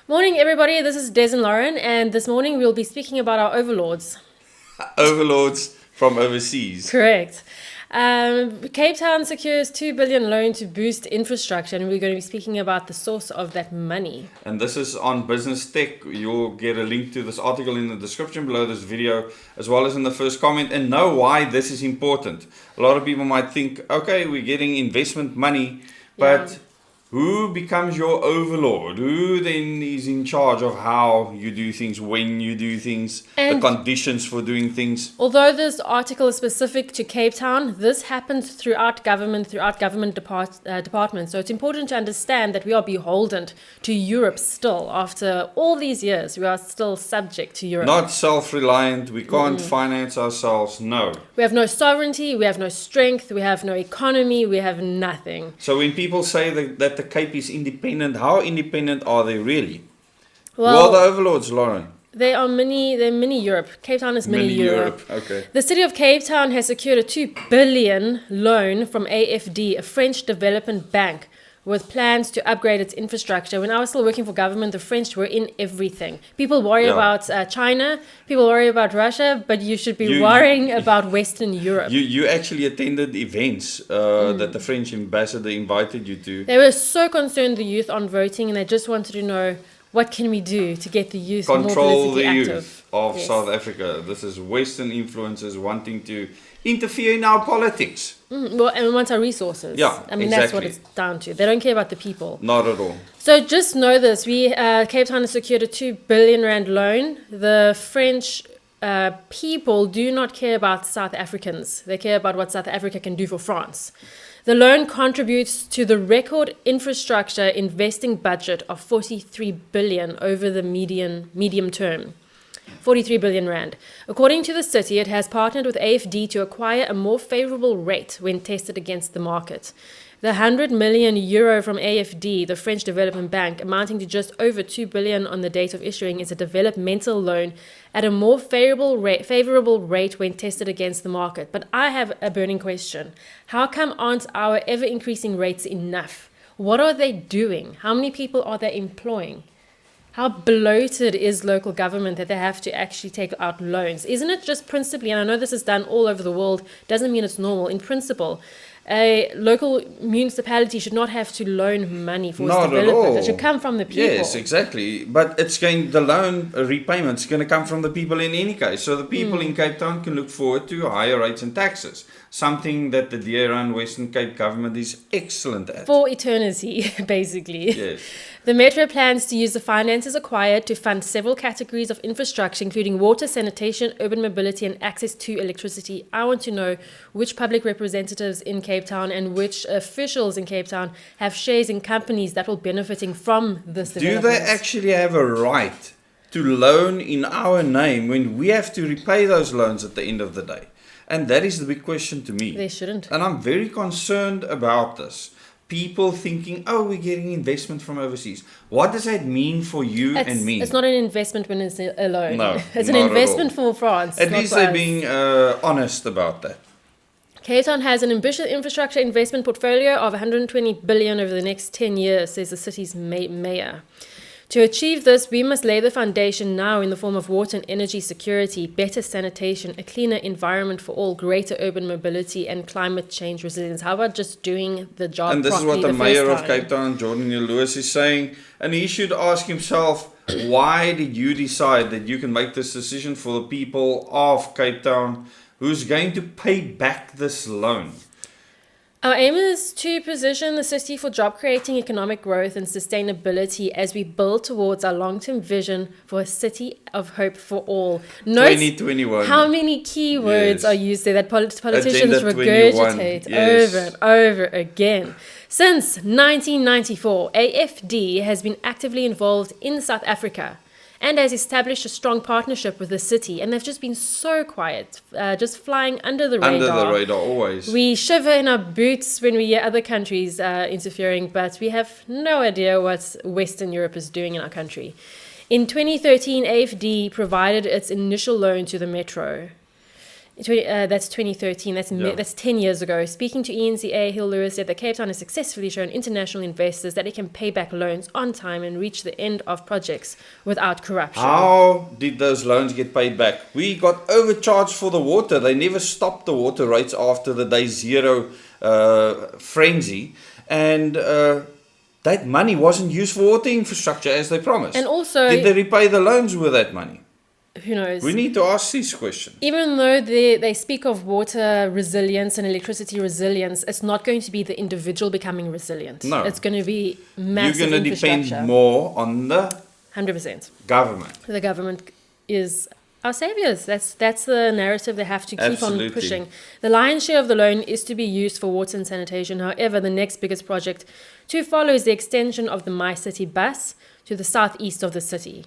Morning, everybody. This is Des and Lauren, and this morning we'll be speaking about our overlords. Overlords from overseas. Correct. Cape Town secures 2 billion loan to boost infrastructure, and we're going to be speaking about the source of that money. And this is on Business Tech. You'll get a link to this article in the description below this video, as well as in the first comment, and know why this is important. A lot of people might think, okay, we're getting investment money, but who becomes your overlord? Who then is in charge of how you do things, when you do things, And the conditions for doing things? although this article is specific to Cape Town, this happens throughout government departments. So it's important to understand that we are beholden to Europe still. After all these years, we are still subject to Europe. Not self-reliant, we can't finance ourselves, no. We have no sovereignty, we have no strength, we have no economy, we have nothing. So when people say that the Cape is independent, how independent are they really? Who are Well, the overlords, Lauren? they're mini Europe. Cape Town is mini Europe. Okay. The city of Cape Town has secured a 2 billion loan from AFD, a French development bank, with plans to upgrade its infrastructure. When I was still working for government, the French were in everything. People worry about China, people worry about Russia, but you should be worrying about Western Europe. You actually attended events that the French ambassador invited you to. They were so concerned, the youth, on voting, and they just wanted to know, what can we do to get the youth more Control the politically youth active? of Yes. South Africa. This is Western influences wanting to interfere in our politics. Well, and we want our resources. Yeah, I mean, that's what exactly. it's down to. They don't care about the people. Not at all. So just know this: Cape Town has secured a 2 billion rand loan. The French people do not care about South Africans. They care about what South Africa can do for France. The loan contributes to the record infrastructure investing budget of 43 billion over the medium term. 43 billion rand. According to the city, it has partnered with AFD to acquire a more favorable rate when tested against the market. The 100 million euro from AFD, the French Development Bank, amounting to just over 2 billion on the date of issuing, is a developmental loan at a more favorable rate when tested against the market. But I have a burning question. How come aren't our ever-increasing rates enough? What are they doing? How many people are they employing? How bloated is local government that they have to actually take out loans? Isn't it just principally, and I know this is done all over the world, doesn't mean it's normal. In principle, a local municipality should not have to loan money for its Not at development. all. It should come from the people. Yes, exactly. But the loan repayment's going to come from the people in any case. So the people in Cape Town can look forward to higher rates and taxes. Something that the dear-run Western Cape government is excellent at. For eternity, basically. Yes. The Metro plans to use the finances acquired to fund several categories of infrastructure, including water, sanitation, urban mobility, and access to electricity. I want to know which public representatives in Cape Town and which officials in Cape Town have shares in companies that will benefiting from this Do development. they actually have a right to loan in our name when we have to repay those loans at the end of the day? And that is the big question to me. They shouldn't. And I'm very concerned about this. People thinking, oh, we're getting investment from overseas. What does that mean for you and me? It's not an investment when it's a loan. No, It's an not at investment all. for France. At not least for they're us. being honest about that. Cape Town has an ambitious infrastructure investment portfolio of 120 billion over the next 10 years, says the city's mayor. To achieve this, we must lay the foundation now in the form of water and energy security, better sanitation, a cleaner environment for all, greater urban mobility, and climate change resilience. How about just doing the job And this is properly what the the mayor first of time? Cape Town, Jordan Lewis, is saying. And he should ask himself, why did you decide that you can make this decision for the people of Cape Town who's going to pay back this loan? Our aim is to position the city for job creating economic growth and sustainability as we build towards our long-term vision for a city of hope for all. Note 2021. how many keywords Yes. are used there that politicians Agenda 21, regurgitate yes. over and over again. Since 1994, AFD has been actively involved in South Africa and has established a strong partnership with the city. And they've just been so quiet, just flying under the radar. Under the radar, always. We shiver in our boots when we hear other countries interfering, but we have no idea what Western Europe is doing in our country. In 2013, AFD provided its initial loan to the Metro. That's 2013. That's 10 years ago. Speaking to ENCA, Hill Lewis said that Cape Town has successfully shown international investors that it can pay back loans on time and reach the end of projects without corruption. How did those loans get paid back? We got overcharged for the water. They never stopped the water rates after the day zero frenzy. And that money wasn't used for water infrastructure as they promised. And also, did they repay the loans with that money? Who knows? We need to ask these questions. Even though they speak of water resilience and electricity resilience, it's not going to be the individual becoming resilient. No. It's going to be massive You're going to infrastructure. depend more on the 100%. government. The government is our saviors. That's the narrative they have to keep Absolutely. on pushing. The lion's share of the loan is to be used for water and sanitation. However, the next biggest project to follow is the extension of the My City bus to the southeast of the city.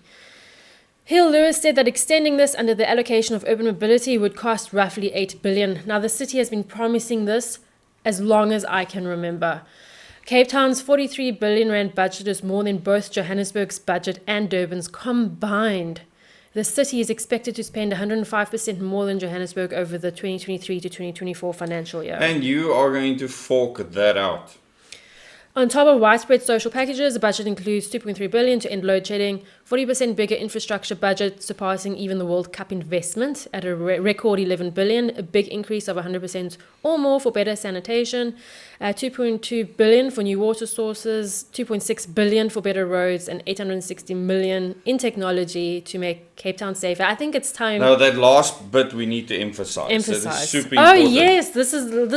Hill Lewis said that extending this under the allocation of urban mobility would cost roughly 8 billion. Now, the city has been promising this as long as I can remember. Cape Town's 43 billion rand budget is more than both Johannesburg's budget and Durban's combined. The city is expected to spend 105% more than Johannesburg over the 2023 to 2024 financial year. And you are going to fork that out. On top of widespread social packages, the budget includes 2.3 billion to end load shedding, 40% bigger infrastructure budget, surpassing even the World Cup investment at a record 11 billion, a big increase of 100% or more for better sanitation, 2.2 billion for new water sources, 2.6 billion for better roads, and 860 million in technology to make Cape Town safer. I think it's time. Now, that last bit we need to emphasize. That is super Oh important. yes, this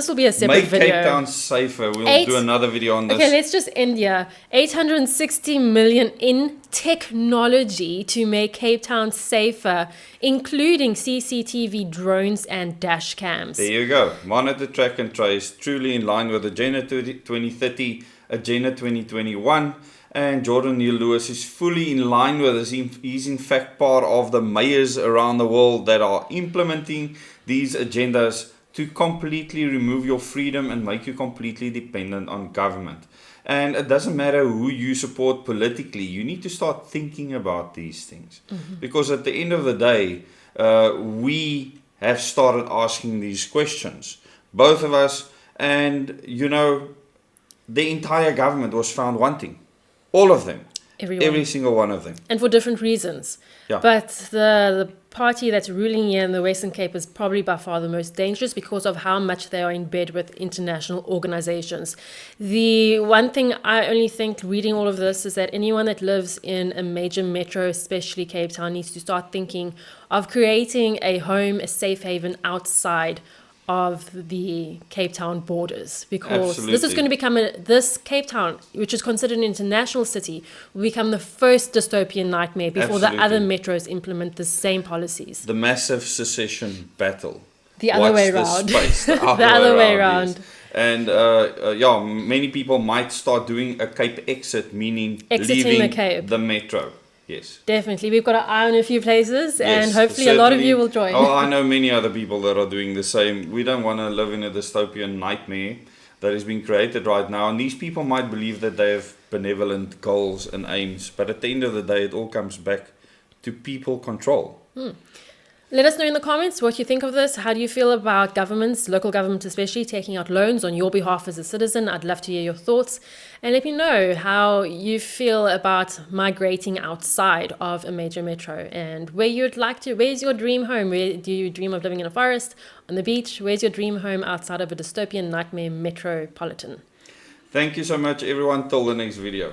will be a separate Make video. Cape Town safer. We'll do another video on this. Okay, let's just end here. 860 million in technology to make Cape Town safer, including CCTV, drones, and dash cams. There you go. Monitor, track, and trace. Truly in line with Agenda 2030, Agenda 2021. And Jordan Neil Lewis is fully in line with this. He's in fact part of the mayors around the world that are implementing these agendas to completely remove your freedom and make you completely dependent on government. And it doesn't matter who you support politically, you need to start thinking about these things. Mm-hmm. Because at the end of the day, we have started asking these questions. Both of us, and the entire government was found wanting. All of them. Every single one of them. And for different reasons. Yeah. But the party that's ruling here in the Western Cape is probably by far the most dangerous because of how much they are in bed with international organizations. The one thing I only think reading all of this is that anyone that lives in a major metro, especially Cape Town, needs to start thinking of creating a home, a safe haven outside of the Cape Town borders, because Absolutely. This is going to become this Cape Town, which is considered an international city, will become the first dystopian nightmare before Absolutely. the other metros implement the same policies. The massive secession battle. The other way around. The other way around. Yes. And many people might start doing a Cape exit, meaning Exiting leaving the Cape. The metro. Yes. Definitely. We've got an eye on a few places, Yes, and hopefully a lot of you will join. Oh, I know many other people that are doing the same. We don't want to live in a dystopian nightmare that is being created right now. And these people might believe that they have benevolent goals and aims, but at the end of the day, it all comes back to people control. Let us know in the comments what you think of this. How do you feel about governments, local governments especially, taking out loans on your behalf as a citizen? I'd love to hear your thoughts. And let me know how you feel about migrating outside of a major metro and where you'd like to. Where's your dream home? Where do you dream of living in a forest, on the beach? Where's your dream home outside of a dystopian nightmare metropolitan? Thank you so much, everyone. Till the next video.